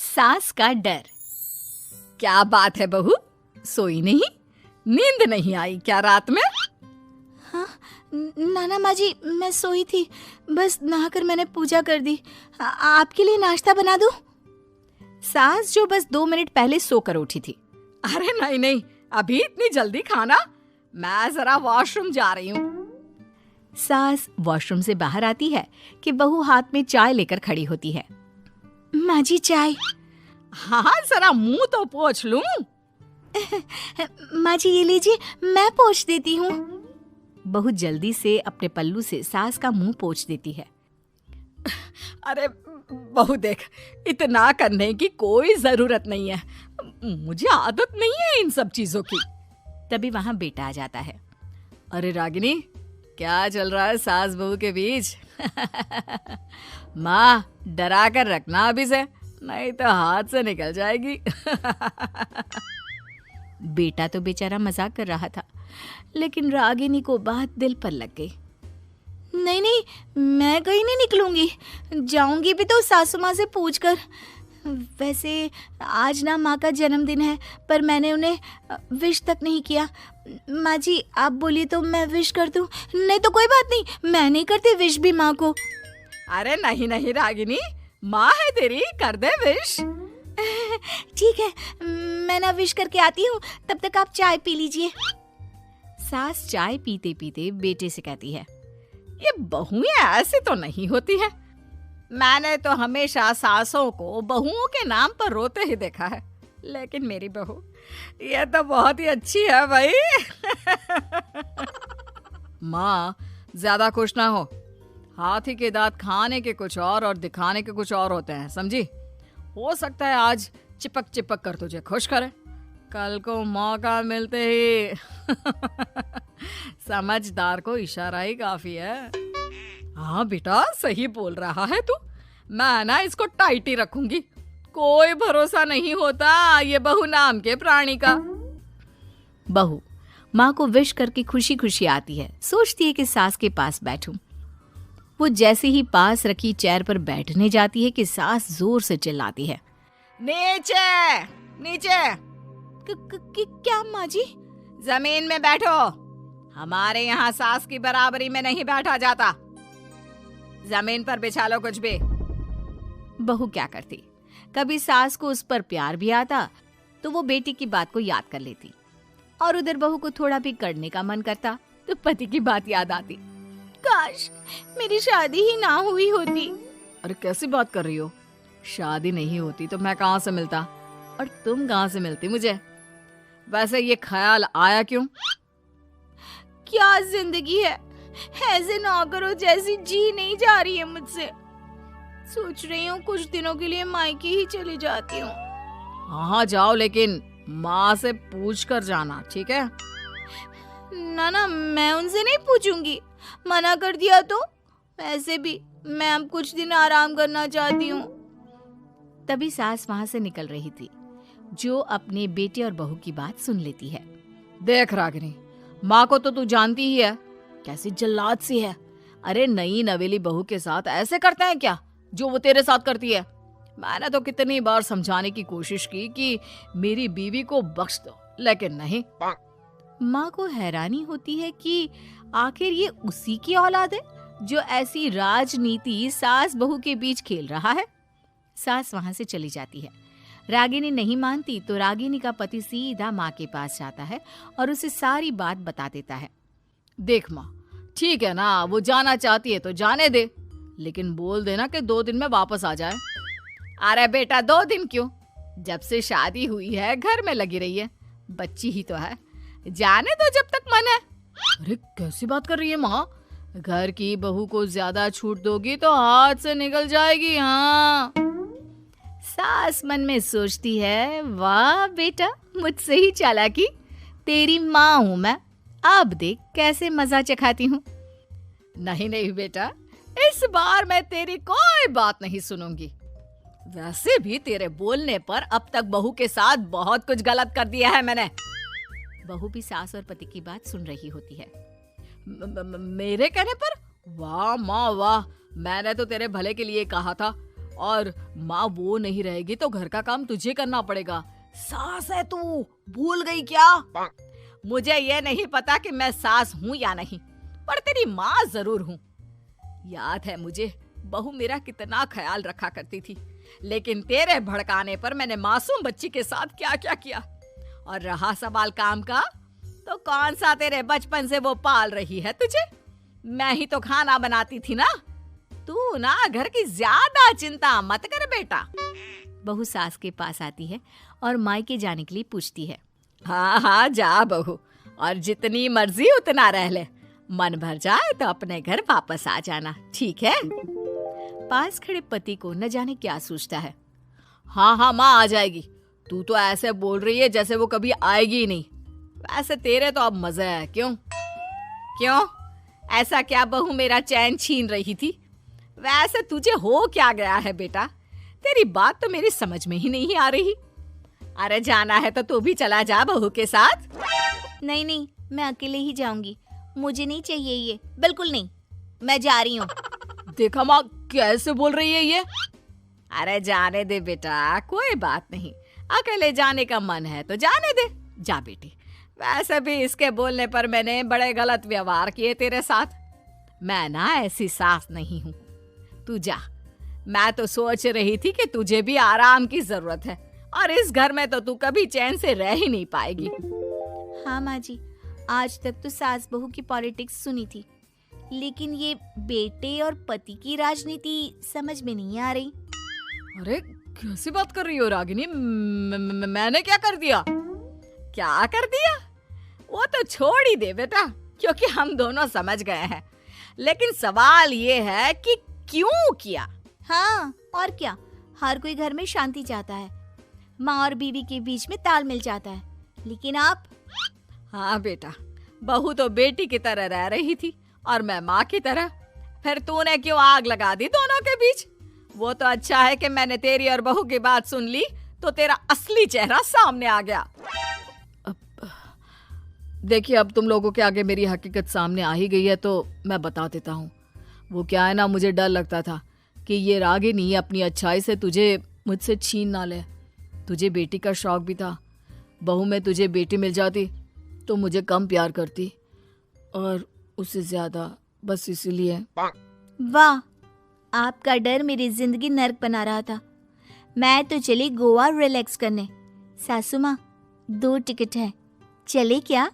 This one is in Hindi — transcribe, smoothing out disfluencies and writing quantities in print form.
सास का डर। क्या बात है बहू, सोई नहीं? नींद नहीं आई क्या रात में? हाँ नाना माँ जी, मैं सोई थी, बस नहाकर मैंने पूजा कर दी। आपके लिए नाश्ता बना दूं? सास जो बस 2 मिनट पहले सोकर उठी थी। अरे नहीं नहीं, अभी इतनी जल्दी खाना? मैं जरा वॉशरूम जा रही हूँ। सास वॉशरूम से बाहर आती है कि बहू हाथ में चाय लेकर खड़ी होती है। माँ जी चाय। हाँ जरा मुंह तो पोंछ लूं। माँ जी ये लीजिए, मैं पोंछ देती हूँ। बहू जल्दी से अपने पल्लू से सास का मुंह पोंछ देती है। अरे बहू देख, इतना करने की कोई जरूरत नहीं है, मुझे आदत नहीं है इन सब चीजों की। तभी वहां बेटा आ जाता है। अरे रागिनी, क्या चल रहा है सास बहू के बीच? माँ डरा कर रखना अभी से, नहीं तो हाथ से निकल जाएगी। बेटा तो बेचारा मजाक कर रहा था, लेकिन रागिनी को बात दिल पर लग गई। नहीं नहीं, मैं कहीं नहीं निकलूंगी, जाऊंगी भी तो सासू माँ से पूछकर। वैसे आज ना माँ का जन्मदिन है, पर मैंने उन्हें विश तक नहीं किया। माँ जी आप बोलिए तो मैं विश कर दूं? नहीं तो कोई बात नहीं, मैं नहीं करती विश भी माँ को। अरे नहीं नहीं रागिनी, माँ है तेरी, कर दे विश। ठीक है, मैं ना विश करके आती हूँ, तब तक आप चाय पी लीजिए। सास चाय पीते पीते बेटे से कहती है, ये बहुएं ऐसी तो नहीं होती है। मैंने तो हमेशा सासों को बहुओं के नाम पर रोते ही देखा है, लेकिन मेरी बहू ये तो बहुत ही अच्छी है भाई। माँ ज्यादा खुश ना हो, हाथी के दांत खाने के कुछ और दिखाने के कुछ और होते हैं, समझी? हो सकता है आज चिपक चिपक कर तुझे खुश करे, कल को मौका मिलते ही समझदार को इशारा ही काफी है। हाँ बेटा सही बोल रहा है तू, मैं ना इसको टाइट ही रखूंगी, कोई भरोसा नहीं होता ये बहू नाम के प्राणी का। बहू माँ को विश करके खुशी खुशी आती है, सोचती है कि सास के पास बैठूं। वो जैसे ही पास रखी चेयर पर बैठने जाती है कि सास जोर से चिल्लाती है, नीचे नीचे। क्या माँ जी? जमीन में बैठो, हमारे यहाँ सास की बराबरी में नहीं बैठा जाता, जमीन पर बिछा लो कुछ भी। बहू क्या करती, कभी सास को उस पर प्यार भी आता तो वो बेटी की बात को याद कर लेती, और उधर बहू को थोड़ा भी करने का मन करता तो पति की बात याद आती। काश मेरी शादी ही ना हुई होती। अरे कैसी बात कर रही हो, शादी नहीं होती तो मैं कहाँ से मिलता और तुम कहाँ से मिलती मुझे? वैसे ये ख्याल आया क्यों? क्या जिंदगी है, ऐसे नौकरों जैसी जी नहीं जा रही है मुझसे। सोच रही हूँ कुछ दिनों के लिए मायके ही चली जाती हूँ। हाँ जाओ, लेकिन माँ से पूछ कर जाना, ठीक है? ना मैं उनसे नहीं पूछूंगी, मना कर दिया तो। वैसे भी मैं अब कुछ दिन आराम करना चाहती हूँ। तभी सास वहां से निकल रही थी, जो अपने बेटे और बहू की बात सुन लेती है। देख रागिनी, माँ को तो तू जानती ही है, कैसी जल्लाद सी है। अरे नई नवेली बहू के साथ ऐसे करते हैं क्या जो वो तेरे साथ करती है? मैंने तो कितनी बार समझाने की कोशिश की कि मेरी बीवी को बख्श दो, लेकिन नहीं। माँ को हैरानी होती है कि आखिर ये उसी की औलाद है जो ऐसी राजनीति सास बहू के बीच खेल रहा है। सास वहां से चली जाती है। रागिनी नहीं मानती तो रागिनी का पति सीधा माँ के पास जाता है और उसे सारी बात बता देता है। देख माँ, ठीक है ना, वो जाना चाहती है तो जाने दे, लेकिन बोल देना कि 2 दिन में वापस आ जाए। अरे बेटा 2 दिन क्यों, जब से शादी हुई है घर में लगी रही है, बच्ची ही तो है, जाने दो जब तक मन है। अरे कैसी बात कर रही है माँ, घर की बहू को ज्यादा छूट दोगी तो हाथ से निकल जाएगी। हाँ, सास मन में सोचती है, वाह बेटा मुझसे ही चालाकी, तेरी माँ हूं मैं, अब देख कैसे मजा चखाती हूँ। नहीं नहीं बेटा, इस बार मैं तेरी कोई बात नहीं सुनूंगी। वैसे भी तेरे बोलने पर अब तक बहू के साथ बहुत कुछ गलत कर दिया है मैंने। बहू भी सास और पति की बात सुन रही होती है। मेरे कहने पर? वाह माँ वाह, मैंने तो तेरे भले के लिए कहा था और माँ वो नहीं रहेगी तो घर का काम तुझे करना पड़ेगा। सास है तू, भूल गई क्या? मुझे ये नहीं पता कि मैं सास हूँ या नहीं, पर तेरी माँ जरूर हूँ। याद है मुझे बहू मेरा कितना ख्याल रखा करती थी, लेकिन तेरे भड़काने पर मैंने मासूम बच्ची के साथ क्या क्या किया। और रहा सवाल काम का, तो कौन सा तेरे बचपन से वो पाल रही है तुझे? मैं ही तो खाना बनाती थी ना। तू ना घर की ज्यादा चिंता मत कर बेटा। बहू सास के पास आती है और मायके जाने के लिए पूछती है। हाँ हाँ जा बहू, और जितनी मर्जी उतना रह ले। मन भर जाए तो अपने घर वापस आ जाना, ठीक है? पास खड़े पति को न जाने क्या सूझता है। हाँ हाँ माँ आ जाएगी। तू तो ऐसे बोल रही है जैसे वो कभी आएगी ही नहीं। वैसे तेरे तो अब मजे है। क्यों क्यों ऐसा क्या बहू मेरा चैन छीन रही थी? वैसे तुझे हो क्या गया है बेटा? तेरी बात तो मेरी समझ में ही नहीं आ रही। अरे जाना है तो तू भी चला जा बहू के साथ। नहीं नहीं, मैं अकेले ही जाऊंगी। मुझे नहीं चाहिए ये, बिल्कुल नहीं। मैं जा रही हूँ। देखा माँ कैसे बोल रही है ये। अरे जाने दे बेटा, कोई बात नहीं। अकेले जाने का मन है तो जाने दे। जा बेटी। वैसे भी इसके बोलने पर मैंने बड़े गलत व्यवहार किए तेरे साथ। मैं ना ऐसी सास नहीं हूँ। तू जा। मैं तो सोच रही थी कि तुझे भी आराम की जरूरत है, और इस घर में तो तू कभी चैन से रह ही नहीं पाएगी। हाँ माँ जी, आज तक तो सास बहू की पॉलिटिक्स सुनी थी, लेकिन ये बेटे और पति की राजनीति समझ में नहीं आ रही। अरे कैसी बात कर रही हो रागिनी? मैंने क्या कर दिया? क्या कर दिया? वो तो छोड़ ही दे बेटा, क्योंकि हम दोनों समझ गए हैं। लेकिन सवाल ये है कि क्यों किया? हाँ और क्या, हर कोई घर में शांति चाहता है, माँ और बीवी के बीच में तालमेल चाहता है, लेकिन आप? हाँ बेटा, बहू तो बेटी की तरह रह रही थी और मैं माँ की तरह। फिर तूने क्यों आग लगा दी दोनों के बीच? वो तो अच्छा है कि मैंने तेरी और बहू की बात सुन ली, तो तेरा असली चेहरा सामने आ गया। देखिए अब तुम लोगों के आगे मेरी हकीकत सामने आ ही गई है तो मैं बता देता हूँ। वो क्या है ना, मुझे डर लगता था कि ये रागिनी अपनी अच्छाई से तुझे मुझसे छीन ना ले। तुझे बेटी का शौक भी था। बहू में तुझे बेटी मिल जाती तो मुझे कम प्यार करती, और उससे ज्यादा, बस इसीलिए। वाह, आपका डर मेरी जिंदगी नर्क बना रहा था। मैं तो चली गोवा रिलैक्स करने। सासू माँ, 2 टिकट है, चले क्या?